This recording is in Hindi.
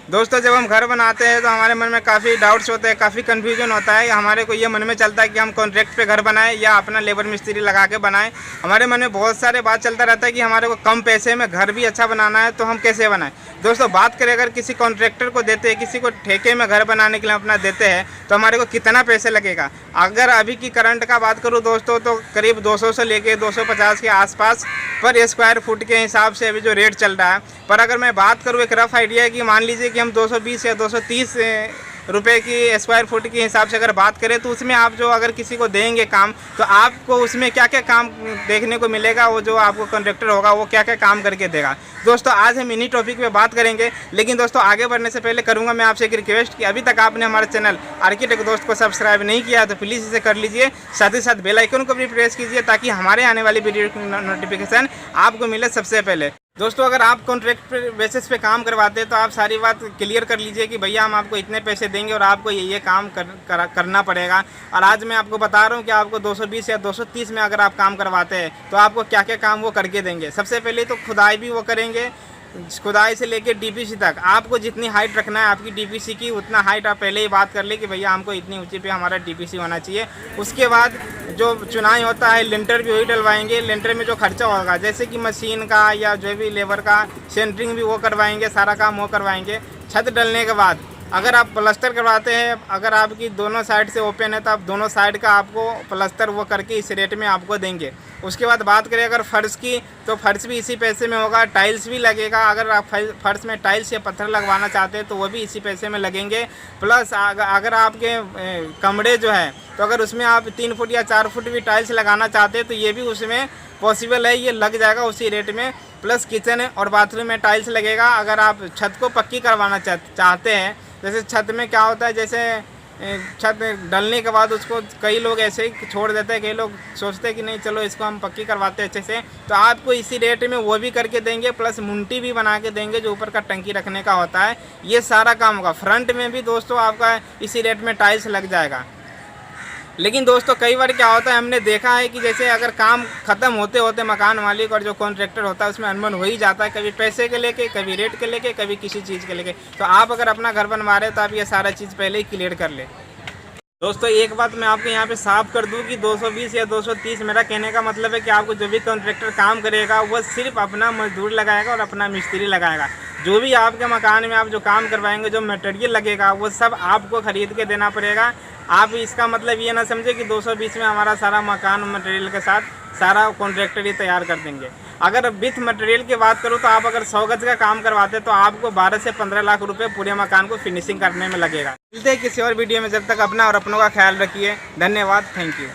दोस्तों जब हम घर बनाते हैं तो हमारे मन में काफ़ी डाउट्स होते हैं, काफ़ी कन्फ्यूजन होता है। हमारे को ये मन में चलता है कि हम कॉन्ट्रैक्ट पे घर बनाएं या अपना लेबर मिस्त्री लगा के बनाएं। हमारे मन में बहुत सारे बात चलता रहता है कि हमारे को कम पैसे में घर भी अच्छा बनाना है, तो हम कैसे बनाएं। दोस्तों बात करें, अगर किसी कॉन्ट्रैक्टर को देते हैं, किसी को ठेके में घर बनाने के लिए अपना देते हैं, तो हमारे को कितना पैसे लगेगा। अगर अभी की करंट का बात करूँ दोस्तों, तो करीब 200 से लेके 250 के आसपास पर स्क्वायर फुट के हिसाब से अभी जो रेट चल रहा है। पर अगर मैं बात करूँ, एक रफ आइडिया है कि मान लीजिए कि हम 220 या 230 रुपए की स्क्वायर फुट के हिसाब से अगर बात करें, तो उसमें आप जो अगर किसी को देंगे काम, तो आपको उसमें क्या क्या काम देखने को मिलेगा, वो जो आपको कॉन्ट्रैक्टर होगा वो क्या क्या काम करके देगा। दोस्तों आज हम इन्हीं टॉपिक पे बात करेंगे, लेकिन दोस्तों आगे बढ़ने से पहले करूंगा मैं आपसे एक रिक्वेस्ट कि अभी तक आपने हमारे चैनल आर्किटेक्ट दोस्त को सब्सक्राइब नहीं किया तो प्लीज़ इसे कर लीजिए। साथ ही साथ बेल आइकन को भी प्रेस कीजिए ताकि हमारे आने वाली वीडियो की नोटिफिकेशन आपको मिले सबसे पहले। दोस्तों अगर आप कॉन्ट्रैक्ट बेसिस पे काम करवाते हैं तो आप सारी बात क्लियर कर लीजिए कि भैया हम आपको इतने पैसे देंगे और आपको ये काम करना पड़ेगा। और आज मैं आपको बता रहा हूँ कि आपको 220 या 230 में अगर आप काम करवाते हैं तो आपको क्या क्या काम वो करके देंगे। सबसे पहले तो खुदाई भी वो करेंगे, खुदाई से लेके डीपीसी तक। आपको जितनी हाइट रखना है आपकी डीपीसी की, उतना हाइट आप पहले ही बात कर ले कि भैया हमको इतनी ऊंची पे हमारा डीपीसी होना चाहिए। उसके बाद जो चुनाई होता है, लिंटर भी वही डलवाएंगे। लिंटर में जो खर्चा होगा, जैसे कि मशीन का या जो भी लेबर का, सेंटरिंग भी वो करवाएंगे, सारा काम वो करवाएंगे। छत डलने के बाद अगर आप प्लास्टर करवाते हैं, अगर आपकी दोनों साइड से ओपन है तो आप दोनों साइड का आपको प्लास्टर वो करके इस रेट में आपको देंगे। उसके बाद बात करें अगर फ़र्श की, तो फ़र्श भी इसी पैसे में होगा। टाइल्स भी लगेगा, अगर आप फर्श में टाइल्स या पत्थर लगवाना चाहते हैं तो वो भी इसी पैसे में लगेंगे। प्लस अगर आपके कमरे जो है, तो अगर उसमें आप 3 फुट या 4 फुट भी टाइल्स लगाना चाहते हैं तो ये भी उसमें पॉसिबल है, ये लग जाएगा उसी रेट में। प्लस किचन और बाथरूम में टाइल्स लगेगा। अगर आप छत को पक्की करवाना चाहते हैं, जैसे छत में क्या होता है, जैसे छत डलने के बाद उसको कई लोग ऐसे ही छोड़ देते हैं, कई लोग सोचते हैं कि नहीं चलो इसको हम पक्की करवाते हैं अच्छे से, तो आपको इसी रेट में वो भी करके देंगे। प्लस मुंटी भी बना के देंगे जो ऊपर का टंकी रखने का होता है। ये सारा काम होगा। फ्रंट में भी दोस्तों आपका इसी रेट में टाइल्स लग जाएगा। लेकिन दोस्तों कई बार क्या होता है, हमने देखा है कि जैसे अगर काम ख़त्म होते होते मकान मालिक और जो कॉन्ट्रैक्टर होता है उसमें अनबन हो ही जाता है, कभी पैसे के लेके, कभी रेट के लेके, कभी किसी चीज़ के लेके। तो आप अगर अपना घर बनवा रहे हो तो आप ये सारा चीज़ पहले ही क्लियर कर ले। दोस्तों एक बात मैं आपको यहाँ पे साफ कर दूँ कि 220 या 230 मेरा कहने का मतलब है कि आपको जो भी कॉन्ट्रैक्टर काम करेगा वो सिर्फ अपना मजदूर लगाएगा और अपना मिस्त्री लगाएगा। जो भी आपके मकान में आप जो काम करवाएंगे, जो मटेरियल लगेगा वो सब आपको ख़रीद के देना पड़ेगा। आप इसका मतलब ये ना समझे कि 220 में हमारा सारा मकान मटेरियल के साथ सारा कॉन्ट्रैक्टर ही तैयार कर देंगे। अगर विथ मटेरियल की बात करूँ तो आप अगर 100 गज का काम करवाते तो आपको 12 से 15 लाख रुपए पूरे मकान को फिनिशिंग करने में लगेगा। मिलते हैं किसी और वीडियो में, जब तक अपना और अपनों का ख्याल रखिए। धन्यवाद, थैंक यू।